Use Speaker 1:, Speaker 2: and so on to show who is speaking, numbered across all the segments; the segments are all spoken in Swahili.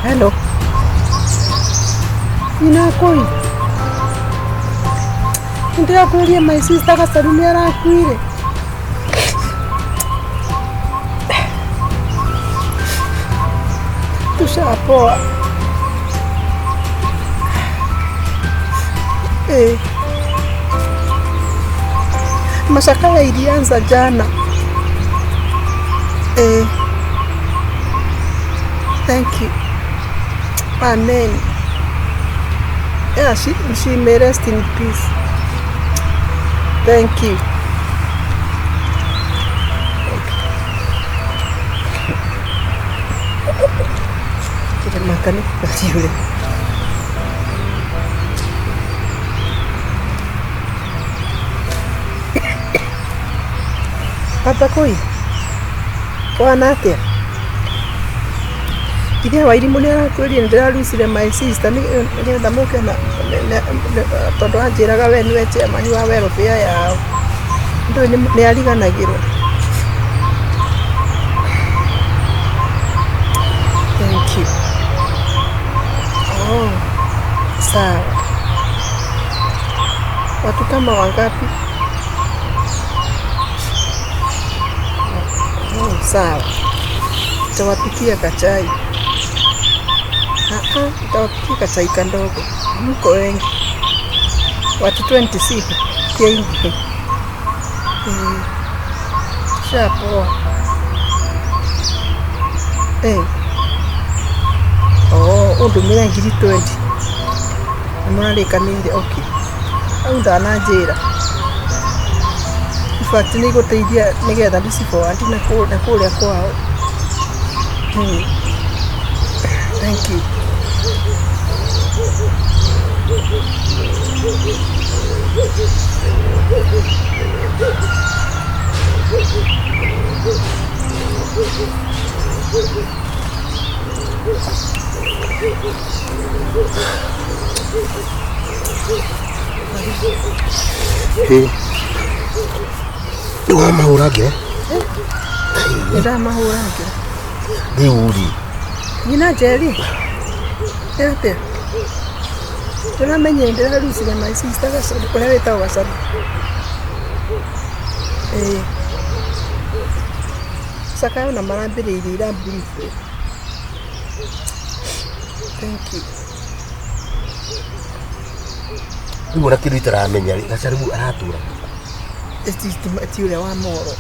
Speaker 1: Hello. Inakoi. Ndio kulia my sister Gacharu arakuire. Tushapoa. Masakala ilianza jana. Thank you. Amen. Yeah, she may rest in peace. Thank you. Terima kasih. Papa koi. Wanate. Idia wairi munera kweli ndera rusire my sister ni ndamuke na tondu anjiraga we niwe chairman wa welfare yao ndo ni ariganagirwo. Thank you. Oh, sawa. Watu kama wangapi? Oh, sawa. Tawapikia kachai. Tawapikia kachai kandogo. Mko wengi. Watu 26. Kiingi. Shapoa. Undumira ngiri 20. Namarikanire okay. Au ndananjira. In fact ni guteithia nigetha ndiciforward na kuria kwao. Thank you.
Speaker 2: Dua mahurage.
Speaker 1: Ida mahurage.
Speaker 2: Diuri.
Speaker 1: Nina jeli. Ete. Tuna menye ndera rusire my sister Gacharu kwa weta Gacharu. Sakayo na marambire irira brief. Thank you.
Speaker 2: Ngora kiru itaramenya Gacharu aratura.
Speaker 1: Estiure wa moro.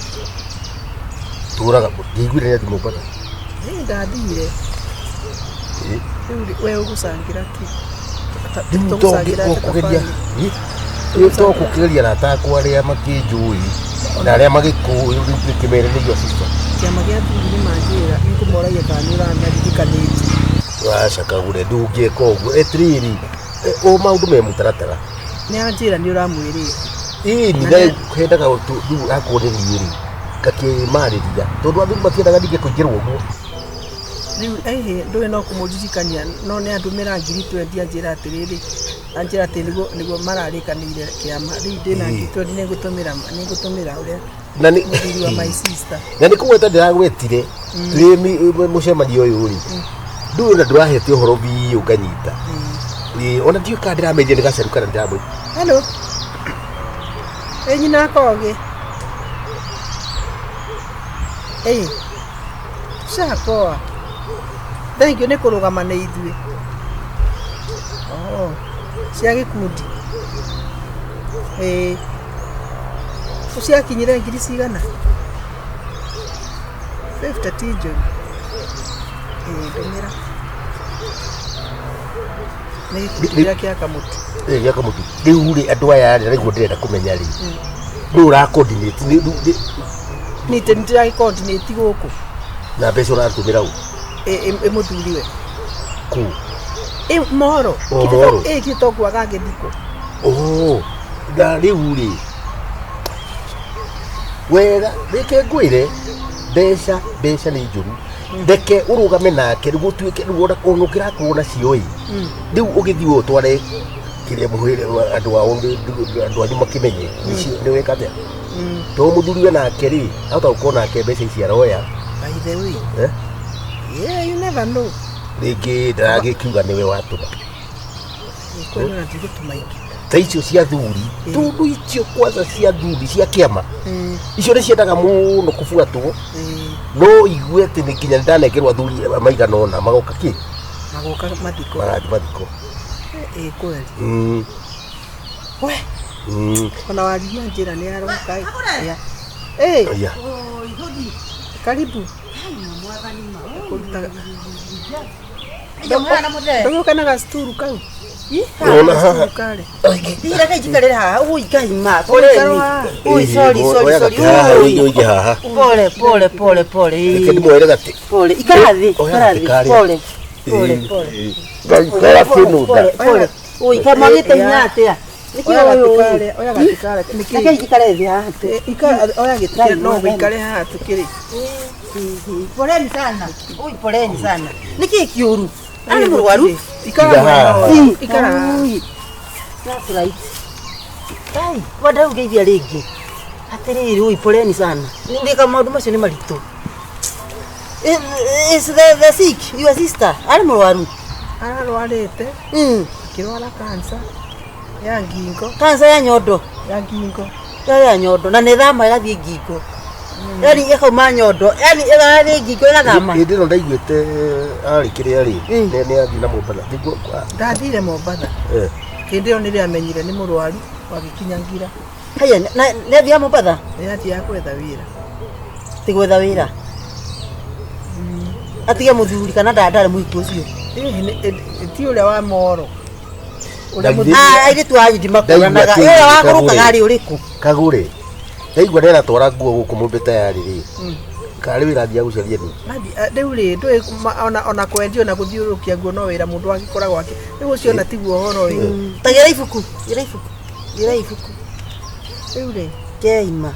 Speaker 2: Turaga ngigwire ya timupata.
Speaker 1: Ndathire. Wewe ugusangira ki?
Speaker 2: Kugeria na takwa aria makijui na aria magikuyu kimere ni yo sister.
Speaker 1: Kiama gia thuri manjira ngumuoragia kanira na ndikaniti.
Speaker 2: Washa KAGURE ndungie koguo etriri o maundu me mutaratara.
Speaker 1: Ni anjira ni uramwirire.
Speaker 2: Ni dai hendaga tu akuririiri kakimariria tondu andu matiendaga ndige kuingirwo mo.
Speaker 1: Riu ndoe no kumuririkania no ne andumira ngiri 20 anjira atiriri anjira ati nigo mararikanire kiama riu ndina ngiri 20 ningutumira uria
Speaker 2: na ni
Speaker 1: wa my sister
Speaker 2: na ni kuweta ndiragwetire twi mucemanio uyu ri ndu na ndurahete uhoro bi ukanyita ona ndio ka ndiramenye ni Gacharu kana ndiramwe.
Speaker 1: Hello nyina koge shapoa. Thank you nikurugama na ithue. Cia gikundi. Uciakinyire ngiri cigana? 50 tijo. Ndumira. Ni kira kia kamuti.
Speaker 2: Ya kamuti. Riu ri andu aya ri niguo ndirenda kumenya ri. Ndu ra coordinate
Speaker 1: ni tendira coordinate guku.
Speaker 2: Na mbeca uratumira u.
Speaker 1: Muthuriwe.
Speaker 2: Ku.
Speaker 1: Moro. Kitoko agagithiko.
Speaker 2: Na riu ri. Wega, reke ngwire mbeca ni njuru. Ndeke urugame nake rigu tuike ruona kunukira kuona cioi. Riu ugithi utware kiria muhire andu ao andu anyu makimenye. Ni wekate. To muthuri nake ri, hata ukona nake mbeca ici aroya.
Speaker 1: By the way. Yeah, you never know.
Speaker 2: Rĩngĩ ndagĩkiuga nĩwe watũma.
Speaker 1: Kwani natugutuma iki.
Speaker 2: Ta icio cia thuri, tundu icio kwanza cia thuri cia kĩama. Icio nĩ ciendaga mũno kũbuatwo. No igue atĩ nĩ nginya ndanengerwo thuri maigana ũna magoka kĩ?
Speaker 1: Magoka mathiko.
Speaker 2: Mathiko.
Speaker 1: Kweli. We. Ona waria njĩra nĩ aroka. Ya. Karibu. Ndio kana gasturu kau.
Speaker 2: Ona haha.
Speaker 3: Ira kai jikarera haha. Ui kai ma. Pole. Ui sorry.
Speaker 2: Ui haha.
Speaker 3: Pole.
Speaker 2: Kedi mwere gati.
Speaker 3: Pole. Ikarathi. Pole.
Speaker 2: Gakara kinuda.
Speaker 3: Pole. Ui kama ngite nyatea.
Speaker 1: Oya gatikare.
Speaker 3: Niki jikarera haha.
Speaker 1: Oya gitire no wikare haha tukiri.
Speaker 3: Poleni sana. Ui poleni sana. Niki kiuru. Ani murwaru.
Speaker 1: Ikara.
Speaker 3: That's right. Ai, wada ugeithia ringi. Atiriri ui poleni sana. Ndika maundu macio ni maritu. Is the sick your sister? Ani murwaru.
Speaker 1: Ararwarite. Kirwara cancer. Ya ngingo.
Speaker 3: Cancer ya nyondo.
Speaker 1: Ya ngingo.
Speaker 3: Ya nyondo na nithama irathie ngingo. Yani ekauma nyondo. Yani irathie ngingo irathama.
Speaker 2: Hindi no ndaiguite ari kiria ri. Ni athi na Mombasa. Thigwo kwa.
Speaker 1: Ndathire Mombasa. Hindi yo nire amenyire ni murwaru wagikinyangira.
Speaker 3: Haya na nethia Mombasa.
Speaker 1: Ni ati ya kwetha wira.
Speaker 3: Tigwetha wira. Atige muthuri kana ndandare muiku ucio.
Speaker 1: Ti uria wa Moro.
Speaker 3: Aire tu aje dimakuranaga. Ira wakuruka gari uriku.
Speaker 2: Kagure. Ndaigua ndera twara nguo guku mumbita yari ri. Kari wira thia gucaria ni.
Speaker 1: Riu ri ndui ona kwendio na guthiurukia nguo no wira mundu agikora gwake. Riu ucio na tiguo horo ri.
Speaker 3: Tagira ibuku.
Speaker 1: Riu ri
Speaker 3: keima.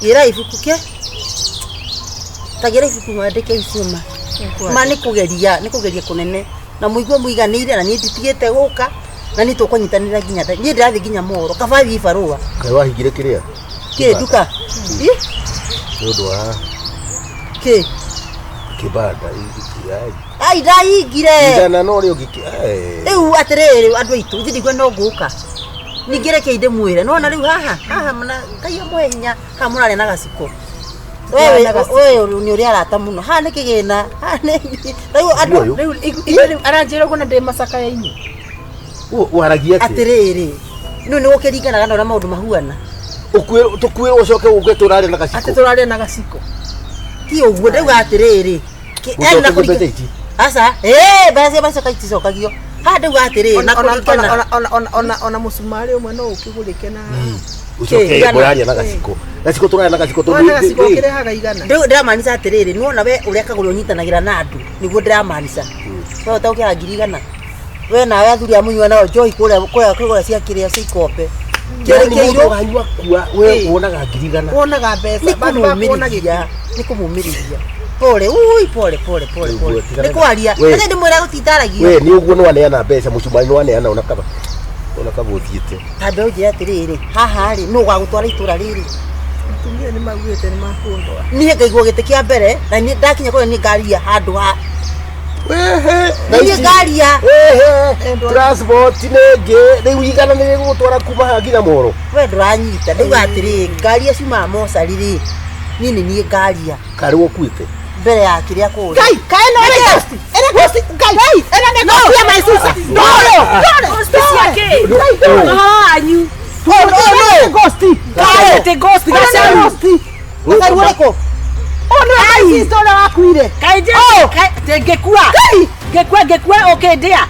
Speaker 3: Ira ibuku ke. Tagira ibuku mwandike icuma. Mani kugeria kunene. Na muigua muiganire na nditigite guka na ni tukunyitanira ginya nda ni ndirathi ginya Moro kabathi ibarua
Speaker 2: kai wahingire kiria
Speaker 3: ke duka
Speaker 2: ndu wa
Speaker 3: ke
Speaker 2: kibanda
Speaker 3: ai ndaingire
Speaker 2: ndana no ri ugiki
Speaker 3: riu atiriri andu aitu thigwe no guka ningire ke inde mwire no na riu haha mna kai mwehinya ha murare na gaciko wewe ni uri arata muno ha ni kigina ha ni
Speaker 1: riu aranjira kuna ndi masaka ya inyu
Speaker 2: waragia
Speaker 3: atiriri no ni gukiringana na maundu mahuana
Speaker 2: tukwira ucoke uke turare na gaciko
Speaker 1: ati turare na gaciko
Speaker 3: ti uguo ndauga atiriri ena kuriki asa basi kaiti cokagio ha ndauga atiriri na kurikana
Speaker 1: ona musumari umwe no ukigurike na
Speaker 2: ucoke ngorania na gaciko turare na gaciko
Speaker 1: to gaciko kirehaga igana
Speaker 3: ndiramanisa atiriri nuona we uria kagure unyitanagira na andu niguo ndiramanisa so taukia ngirigana we na we athuri amunywa nao joy kugura cia kiria cia ikope
Speaker 2: kĩrĩkĩirwo wanyua kwa we wonaga ngirigana
Speaker 1: wonaga mbeca
Speaker 3: bandu bakuonagia ni kumumiriria pole ni kwaria nĩ ndĩmwĩra gũtitaragia
Speaker 2: we ni ũguo nĩwaneana mbeca mũcumari nĩwaneana ona kaba ũthiĩte
Speaker 3: tambe ũnjĩra atĩrĩrĩ haha rĩ nũ gwagũtwara itũra rĩrĩ
Speaker 1: atumia nĩ maugĩte nĩ makũndwa
Speaker 3: niĩ ngaigua gĩtĩ kĩa mbere na niĩ ndakinya kũrĩa niĩ ngaria handũ ha
Speaker 2: niĩ ngaria transport nĩngĩ rĩu igana nĩ rĩgũtwara kuma haha nginya Moro
Speaker 3: we ndũranyita ndauga atĩrĩrĩ ngaria ciumaga mocarĩ rĩ niĩ nĩ niĩ ngaria
Speaker 2: karĩ ũkuĩte
Speaker 3: mbere ya kĩrĩa kũrĩ
Speaker 1: Ngai kaena ghost Ngai ena nĩ ghost ya my sister no special no anyu ghost Ngai te ghost Gacharu
Speaker 3: Gacharu ũrĩkũ
Speaker 1: ona my sister ona wakuire kaije ngekua ngekua okay dear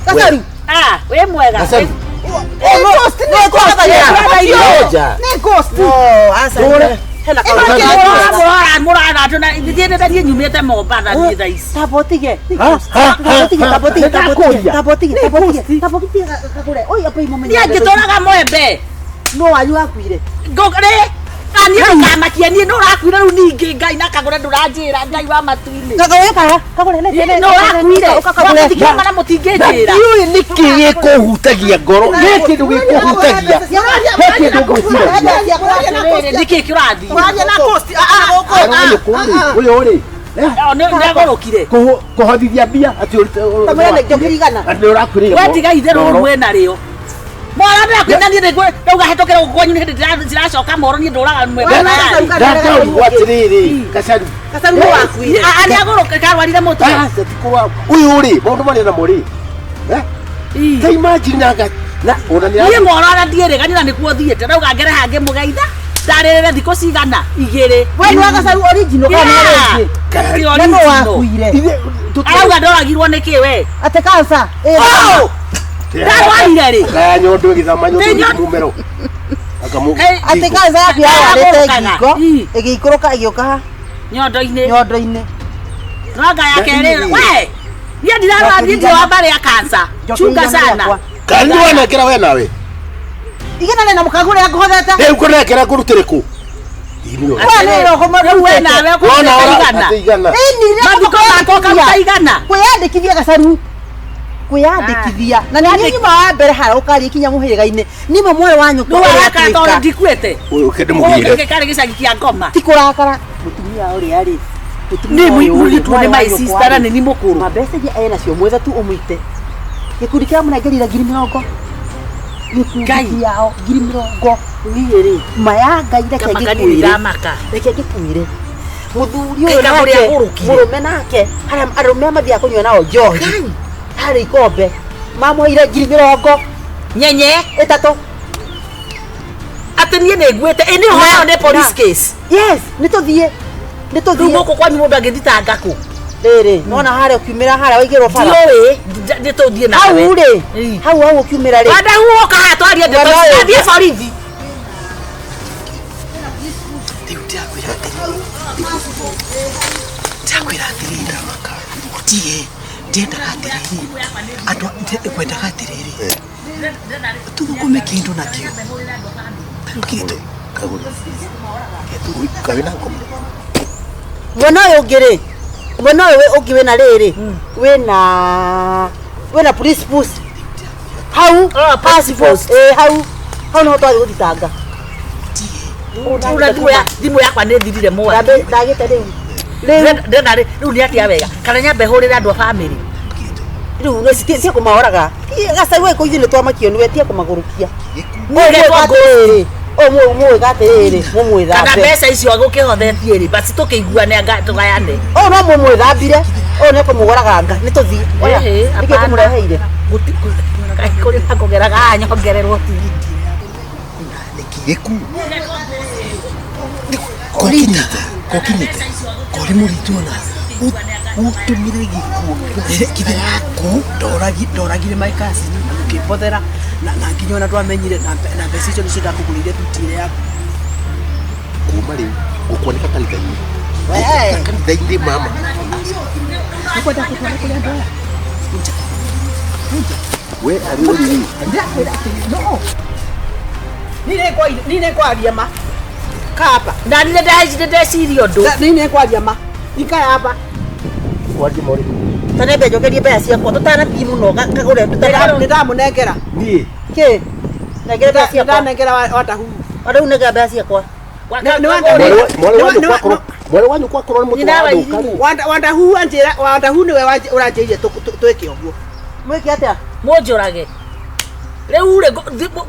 Speaker 1: Gacharu we mwega
Speaker 2: Gacharu
Speaker 1: ghost nĩ ghost
Speaker 2: nĩ ghost
Speaker 1: no asa
Speaker 3: hena murara tuna ndiende ndathie nyumite Mombasa ni thaa ici tabotige kagure oi apa imomenya ni ngitoraga mwembe no wanyu akuire ngogore ani kamakia ni no rakuire ru ningi ngai na kagure nduranjira ngai wa matuini kagure no rakuire kagure tikama mutinginjira iu
Speaker 2: niki gikuhutagia ngoro giki ndu gikuhutagia giki ndu gwicira
Speaker 3: niki kirathi
Speaker 1: Waria na cost
Speaker 2: uyu ri
Speaker 3: negorokire
Speaker 2: kuhothithia mbia ati
Speaker 3: tamwene njokirigana
Speaker 2: ati urakwirira
Speaker 3: wetiga itherũ mwena rĩo mwana ndakwĩna niĩ nĩguo ndauga hetũkĩra gũkwanyu nĩ hĩndĩ ndĩracoka moro niĩ ndũraga mwembe
Speaker 2: ndakaũigua atĩrĩrĩ Gacharu
Speaker 3: nĩ wakuire nĩ agũrũka karwarire mũtwe
Speaker 2: uyu rĩ maũndũ marĩa namo rĩ ta imagine na ona
Speaker 3: niĩ morora ndiĩrĩgani na nĩkuo thiĩte ndauga ngere hangĩ mũgeitha ndarĩrĩre thikũ cigana igĩrĩ we nĩ wa Gacharu original kana nĩ wakuire arauga ndoragirwo nĩkĩ we atĩ kansa ndarwarire rĩ
Speaker 2: kanyondo gĩthama nyondo mũmero
Speaker 3: atĩ kansa yaku yarwarĩte ngingo ĩgĩikũrũka ĩgĩũka nyondo-inĩ nonga yake rĩrĩ we niĩ ndirarwaririe ndio wa mbare ya kansa chunga sana
Speaker 2: kandi wanekera we nawe
Speaker 3: igana na mukagure yakuhothete
Speaker 2: rĩu kũnekera kũrutĩrĩ kũ
Speaker 3: kwiyandikithia Gacharu kwiyandikithia na nĩ nyuma wa mbere hara ũkaria kinya mũhĩrĩga-inĩ nĩmo mwarĩ wa nyũkwa ũrĩa ndikwĩte
Speaker 2: ũyũ kĩndĩmũgire
Speaker 3: karĩ gĩcagi kĩa ngoma ti kũrakara mũtumia ũrĩa rĩ nĩ mũritũ nĩ my sister na nĩ mũkũrũ mbeca iria enacio mwetha tu ũmũite gĩkundi kĩa mũnengerire 20,000 gĩkundi yao 20,000 niĩ rĩ maya ngai reke ngĩkwĩre mũthuri ũyũ nake mũrũme nake harĩa arũme mathiaga kũnyua nao njohi harĩ ikombe mamuheire 20,000 nyenye ĩtatũ atĩ niĩ nĩnguĩte ĩnĩ ũhoro nĩ police case yes nĩtũthiĩ rĩu gũkũ kwanyu mũndũ angĩthitanga kũ rĩrĩ nona harĩa ũkiumĩra harĩa waigĩrwo bara ndiũĩ nĩtũthiĩ nawe hau rĩ hau ũkiumĩra rĩ wanda huoka haha twarie ndathiĩ borithi
Speaker 4: Ndakwĩra atĩrĩrĩ ndamaka utige ndendaga atĩrĩrĩ andũ ndekwendaga atĩrĩrĩ tũthũkũme kĩndũ nakĩo tarũkĩte
Speaker 2: kagũre kawe na ngoma
Speaker 3: mwena ũyũ ũngĩ rĩ mwena ũyũ ũngĩ wĩna rĩrĩ wĩna police post hau passport hau no twathiĩ gũthitanga thimũ yakwa nĩ thirire mwaki ndagĩte rĩu nĩ atia wega kana nyambe hũrĩre andũ a bamĩrĩ rĩu cia kũmahoraga Gacharu ĩkũithĩ nĩ twamakio nĩwe tia kũmagũrũkia mũĩ gatĩrĩrĩ mũmwĩthambe kana mbeca icio gũkĩhothetie rĩ basi tũkĩiguane tũgayane ũyũ no mũmwĩthambire ũyũ nĩ kũmũgoraga nga nĩ tũthiĩ nĩkĩo kũmũreheire kũrĩ na kũgeraga haha nyongererwo tigiti
Speaker 4: gĩku kokinyite kori mũritũ ona ũtũmire gĩkuũ kĩrĩa yaku ndoragire my cousin ũkĩmbothera na nginya ona twamenyire na mbeca icio nĩcio ndakũgũrĩire tutire yaku
Speaker 2: kuma rĩu gũkuoneka kanitha-inĩ kanitha-inĩ mama
Speaker 1: Nĩkwenda kũtwara kũrĩa andũ aya
Speaker 2: we arĩũrĩ
Speaker 1: no nine kwaria ma kapa
Speaker 3: na nile ndeciria ũndũ
Speaker 1: nine kwaria ma ikaya hapa
Speaker 2: kwaria mori
Speaker 3: tane mbejokerie mbeca ciakwa tũtanathiĩ mũno kagũre
Speaker 1: ndamũnengera
Speaker 2: niĩ
Speaker 3: kĩ nengere mbeca ciakwa
Speaker 1: nengera watahu
Speaker 3: rĩu nengera mbeca ciakwa
Speaker 2: mwarĩ wanyu kwakorwo nĩ mũtũ
Speaker 1: watahu nĩwe ũranjĩire twĩke ũguo
Speaker 3: mwĩke atĩa mũnjũrage rĩu rĩ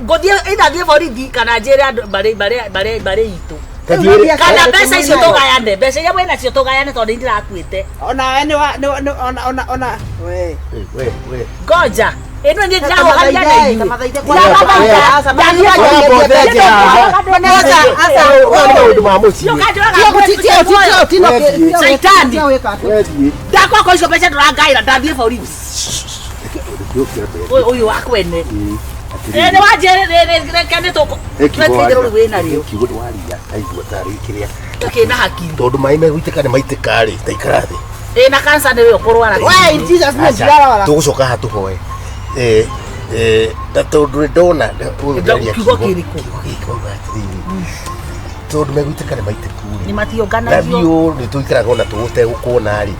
Speaker 3: ngũthiĩ ithathiĩ borithi kana njĩre andũ barĩ itũ kana mbeca icio tũgayane mbeca iria mwĩ nacio tũgayane tondũ nĩndĩrakuĩte
Speaker 1: ona ona
Speaker 3: ngoja ĩno nĩ ndakoko icio mbeca ndũrangaĩra ndathiĩ borithi ũyũ wakwene Ni wajere kene toko. Twetire uri wina rio.
Speaker 2: Kigo waria aigua tari kiria.
Speaker 3: Tukina hakiri.
Speaker 2: Tondu mai megwiteka ni maiteka ri taikara thi.
Speaker 3: Na kansa ni yo kurwara.
Speaker 1: Wai Jesus ni njara wala.
Speaker 2: Tugucoka hatu hoye. Tondu ndona
Speaker 3: kigo kiriko.
Speaker 2: Tondu megwiteka ni maiteku.
Speaker 3: Ni mationgana
Speaker 2: na bio ni tuikaraga ona tugute gukona ri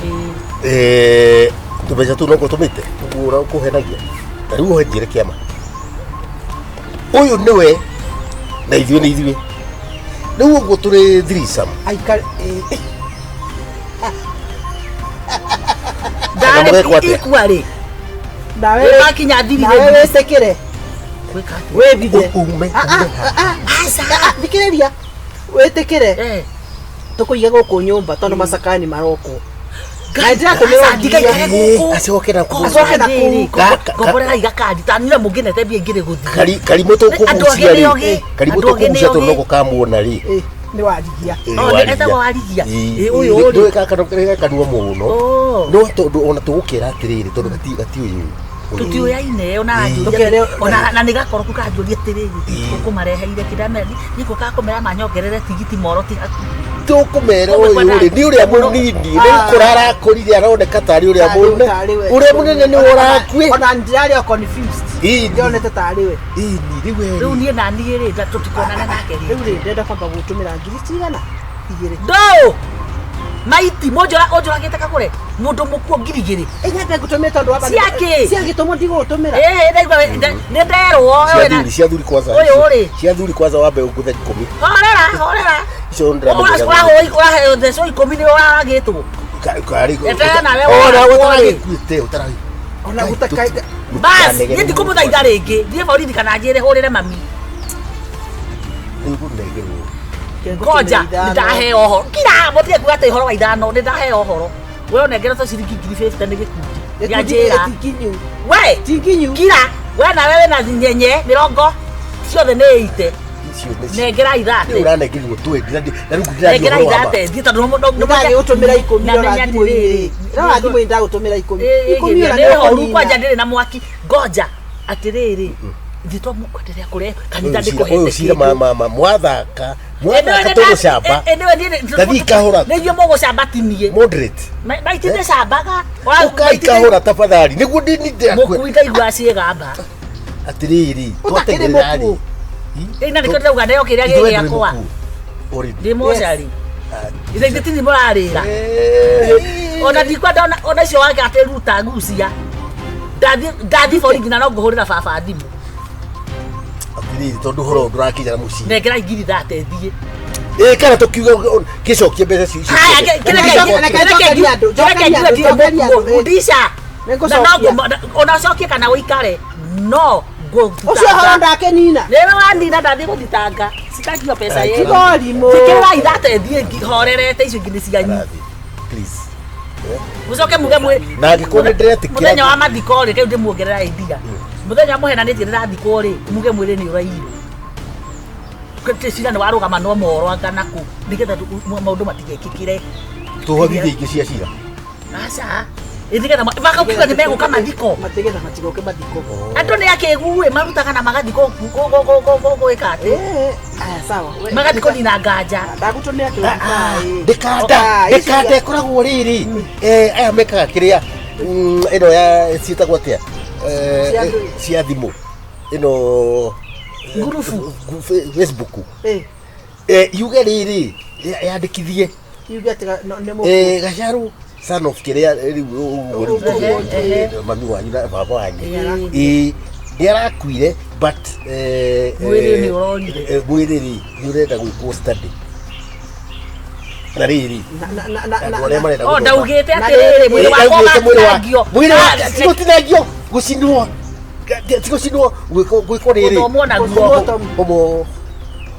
Speaker 2: tubeca tu noko tumite ura kuhenagia na riu henjire kiama uyu niwe na ithuĩ nĩ ithuĩ riu ũguo tũrĩ threesome
Speaker 1: Aikare
Speaker 3: ndari ikwari
Speaker 1: Nawe
Speaker 3: makinya thiri
Speaker 1: nawe wĩcekere wĩbithe
Speaker 2: ume
Speaker 1: thikĩrĩria wĩtĩkĩre tũkũiga gũkũ nyũmba tondũ macakani maroko
Speaker 2: acokera
Speaker 3: ngomborera igakandi tanire mũngĩnete mbia ingĩrĩ gũthiĩ
Speaker 2: karimũ tũkũgucia rĩ karimũ tũkũgucia tondũ noko kamuona rĩ
Speaker 1: nĩ warigia
Speaker 3: etagwo warigia ũyũ ũrĩ
Speaker 2: ndũĩ gaka kanua mũno no tondũ ona tũgũkĩra atĩrĩrĩ tondũ gatiũyũ
Speaker 3: tutioyaine ona na nigakorwo kukanjuria atiriri ukumareheire kidameni niko kakomera manyongerere tigiti moro ti
Speaker 2: tukumera uyu ri ni uria munini ni kurara kurire aroneka tari uria munene ni urakui
Speaker 1: ona ndirari o confused ndionete tari we
Speaker 2: ni riwe
Speaker 3: riu nie na nie ri tutikonana nake
Speaker 1: riu ri ndenda kwamba gutumira ngiri cigana igiri
Speaker 3: do maiti monjora onjoragite kagure mundu mukuo ngiri igiri
Speaker 1: nyambe ngutumire tondu waba ciagitumo ndigotumira
Speaker 3: ndaigua ni nderwo
Speaker 2: cia thuri kwanza
Speaker 3: uyu uri
Speaker 2: cia thuri kwanza wambe nguthe 10
Speaker 3: horera
Speaker 2: icio ndra
Speaker 3: ora the so 10 ni waragitwo
Speaker 2: kari
Speaker 3: ora
Speaker 2: utaragikuite utaragi
Speaker 1: ona gutaka
Speaker 3: bas ni ndikumuthaitha ringi thie borithi kana njire hurire mami koja ndahe ohoro kira motie kuate ihoro wa ithano ndahe ohoro we onengera to ciringi 50 ni gikundi ya njira we
Speaker 1: tinginyu
Speaker 3: kira we na wewe na nyenye mirongo ciothe ni ite nengera ithate
Speaker 2: uranengirwo twendi na ruku
Speaker 3: nengera ithate thie tondu
Speaker 1: ndari utumira 10 ora thimu iri ra thimu nda gutumira 10
Speaker 3: ora ni horu kwanja ndiri na mwaki ngoja atiriri thitwa mukwenderea kure kanitha ndikuhete
Speaker 2: uyu cira mwathaka tugucamba ndathi kahura
Speaker 3: nĩguo mũgũcamba tinie
Speaker 2: moderate
Speaker 3: maitinde cambaga
Speaker 2: ukaikahura tafadhali nĩguo
Speaker 3: mũkui ndaigua ciĩgamba
Speaker 2: atiriri twatengererari
Speaker 3: na nĩkĩo ndĩrauga ndeo kĩrĩa gĩ gĩakwa ndĩ mũcari ithe ithe tini mũrarĩra ona ndikwa ndona ona icio wake atĩruta ngucia ndathi borithi na no ngũhũrĩra baba thimũ
Speaker 2: atiriri tondu horo ndurakinyara muciĩ
Speaker 3: nengera ingiri thate thiĩ
Speaker 2: kana tukiuga gicokie mbeca cicio
Speaker 3: ndisha ona cokie kana uikare no
Speaker 1: ucio horo ndakenina
Speaker 3: niwe wanina ndathi guthitanga sitakio pesa yetu
Speaker 1: kigorimo
Speaker 3: tikira ithate thiĩ horerete icio ingĩ cianyu
Speaker 2: please
Speaker 3: mucoke muge mwe
Speaker 2: na ngikone ndĩretikĩra
Speaker 3: muthenya wa mathiko rĩ rĩu ndĩmuongerera idea muthenya muhenanĩtie ndĩrathikwo rĩ muge mwĩrĩ nĩ ũrairwo cira nĩ warũgama no morwaga naku nĩgetha maũndũ matigekĩkĩre
Speaker 2: tũhothithie ingĩ cia cira
Speaker 3: aca nĩgetha magakiuga nĩ megũka mathiko
Speaker 1: matigĩtha matigoke mathiko
Speaker 3: andũ nĩ akĩguĩ marutaga na magathiko gwĩka atĩ
Speaker 1: sawa
Speaker 3: magathiko nina nganja
Speaker 1: ndagutumira kĩrĩa
Speaker 2: ndĩkanda ĩkoragwo rĩrĩ aya mekaga kĩrĩa ĩno ya ciĩtagwo atĩa cia thimũ ĩno
Speaker 3: ngurubu
Speaker 2: Facebook yuge rĩrĩ yandĩkithie
Speaker 1: yuge atĩ nĩ mũkũ
Speaker 2: Gacharu son of kĩrĩa rĩu mami wanyu na baba wanyu nĩ arakuire but
Speaker 3: mwĩrĩ nĩ ũrorire
Speaker 2: mwĩrĩ rĩ nĩ ũrenda gwĩkwo study na rĩrĩ
Speaker 3: ndaugĩte atĩrĩrĩ mwĩrĩ wakwa watinangio
Speaker 2: mwĩrĩ wakwa tigũtinangio gũcinwo tigũcinwo gwĩkwo rĩrĩ
Speaker 3: gũthomwo naguo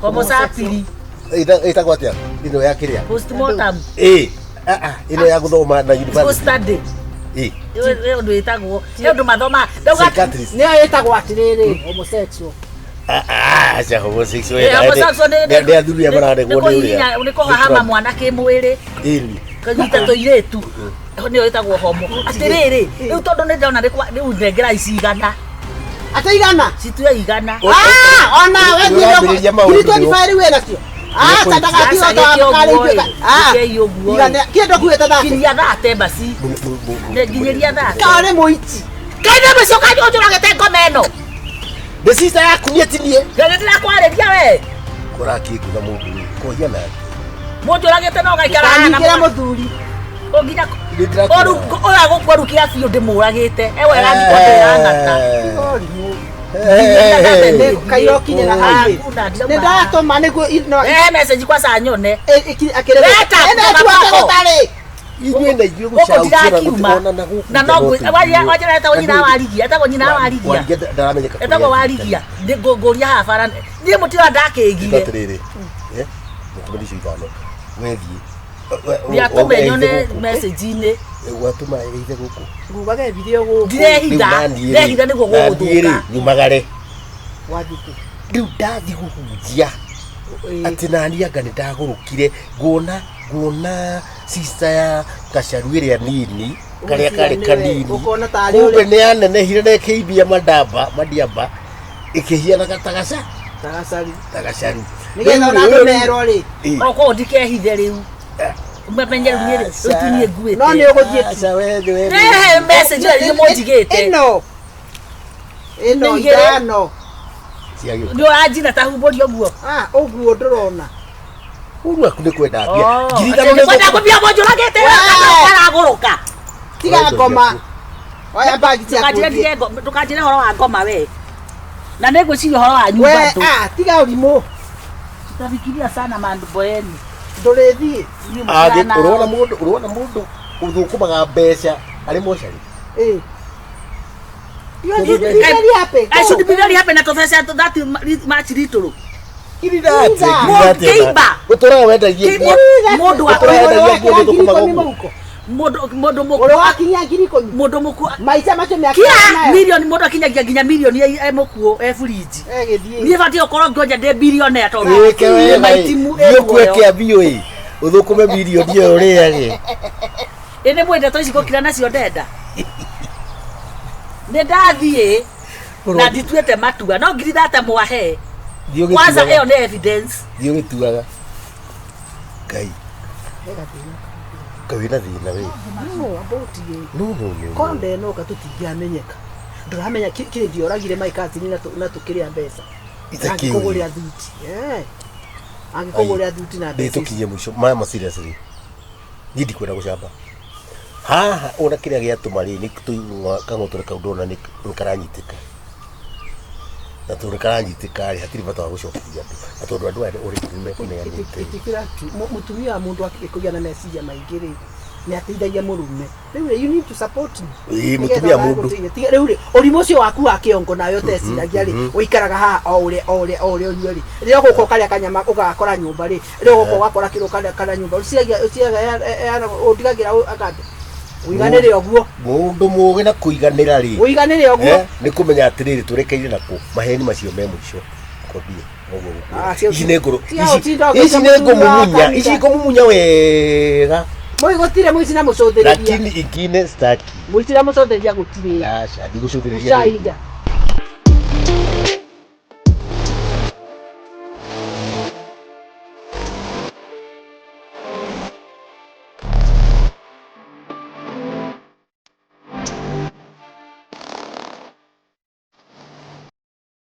Speaker 3: homo sapiri
Speaker 2: ĩtagwo atĩa ĩno ya kĩrĩa
Speaker 3: postmortem
Speaker 2: ĩno ya gũthoma na university
Speaker 3: ĩyo ũndũ ĩtagwo ĩyo ũndũ mathoma
Speaker 1: nĩyo ĩtagwo atĩrĩrĩ homosexual
Speaker 2: acha homosexual nĩ athuri mararegwo nĩ ũrĩa
Speaker 3: nĩ kũhahama mwana kĩmwĩrĩ kanyita tũirĩtu nĩyo ĩtagwo homo atĩrĩrĩ rĩu tondũ nĩ ndona rĩu nengera icigana Ataigana.
Speaker 5: Situe igana.
Speaker 3: Ona wewe ndio. Kitu kifari wewe nacio. Tataka kio kale. Igana kiendo kueta thate.
Speaker 5: Kiria thate basi. Nginyiria thate.
Speaker 3: Kale moiti.
Speaker 5: Kaida msio kaje uturagete ngomeno.
Speaker 2: The sister yaku ni etinie.
Speaker 5: Gane ndakwareria we.
Speaker 2: Kurakikuga mundu koya na.
Speaker 5: Mundu uragete no gaikara na.
Speaker 3: Ngira muthuri.
Speaker 5: Oginya. Oru oya gukwarukia biu ndimuragite. Ewe gandiko ndirangata.
Speaker 3: Kairo kinyera hayi. Ndatoma niguo no.
Speaker 5: Message kwa saa nyone.
Speaker 3: Akirebe.
Speaker 2: Inywe na inywe gucaukira
Speaker 5: gutona na no waje eta wanyina warigia eta wanyina warigia eta go warigia ngoria ha bara ni mutira ndakegire
Speaker 2: atiriri mutumirishi ithano wethi
Speaker 5: ya tumenyone message ine
Speaker 2: watuma eithe guku
Speaker 3: ngubage video guku
Speaker 5: ndehitha niguo guguthuka
Speaker 2: nyumagare
Speaker 3: wathiku
Speaker 2: riu ndathi guhunjia ati nani anga ni ndagurukire nguona sister ya Gacharu iria nini karia kari kanini kumbe ni anenehire na ikiibia madiamba ikihiana Gacharu
Speaker 3: nigetha ona mero ri
Speaker 5: oko ndikehithe riu umemenye ruire utinie nguite
Speaker 3: no ni uguthie
Speaker 2: acha wewe
Speaker 5: message ni mojigite
Speaker 3: ino idano
Speaker 5: ni urajina tahumburio guo
Speaker 3: uguo ndurona
Speaker 2: urwa kunde kwenda bia
Speaker 5: ngirithano ni kwenda kubia mojo lagete araguruka
Speaker 3: tiga ngoma oya bagi cia
Speaker 5: tukajire horo wa ngoma we na negwiciria horo wa nyumba tu
Speaker 3: tiga urimu
Speaker 5: tutafikiria sana mambo yenu
Speaker 3: ndurethie
Speaker 2: urona mundu uthukumaga mbeca ari mochari
Speaker 5: I should be very happy na tofesa that much little.
Speaker 2: Kiriba. Utora wenda yeye.
Speaker 5: Mundu wa mundu muku
Speaker 3: akinya ngiriko
Speaker 5: mundu muku
Speaker 3: maica macio me
Speaker 5: akina milioni mundu akinyagia nginya milioni e mukuo e fridge ni bati okoro ngoja de billionaire to
Speaker 2: maitimu yokwekea bio uthukume milioni iyo uriage
Speaker 5: ene mwenda to iciko kira nacio ndenda ne ndathie na ndituete matua no ngiri data mwahe kwanza eo ne evidence
Speaker 2: dio gituaga kai kawina thina we no
Speaker 3: konde no katutigiamenyeka nduramenya kiri ndioragire maikazi na tukiria mbeca angikuguria thuti angikuguria thuti na mbeca
Speaker 2: tukiye mwisho mama seriously ngidi kwenda gucamba haha ona kiria giatuma ri ni tuingwa kangotora kaudona ni karanyitika na tukaranyitika ri hatiri bata wa gucokia atondu andu ade uri kume kuneanite
Speaker 3: itikira mutumia mundu akikugia na message maingiri ni ateithagia murume riu you need to support me
Speaker 2: mutumia mundu
Speaker 3: riu urimu cio waku wa kiongo nayo teciragia ri uikaraga ha ore onyeri rio guko karia kanyama ugakora nyumba ri rio guko ugakora kiro kana nyumba uciaga undigagira akande uiganire oguo
Speaker 2: mundu muge na kuiganira ri
Speaker 3: uiganire oguo
Speaker 2: ni kumenya atiriri turekeire nako maheni macio me mwisho kobie oguo ici ne ngoro ici ne ngomumunya ici ngomumunya wega
Speaker 3: moi gotire moi sina mucothereria
Speaker 2: lakini ingine staki
Speaker 3: muitira mucothereria gutire
Speaker 2: acha ndigucothereria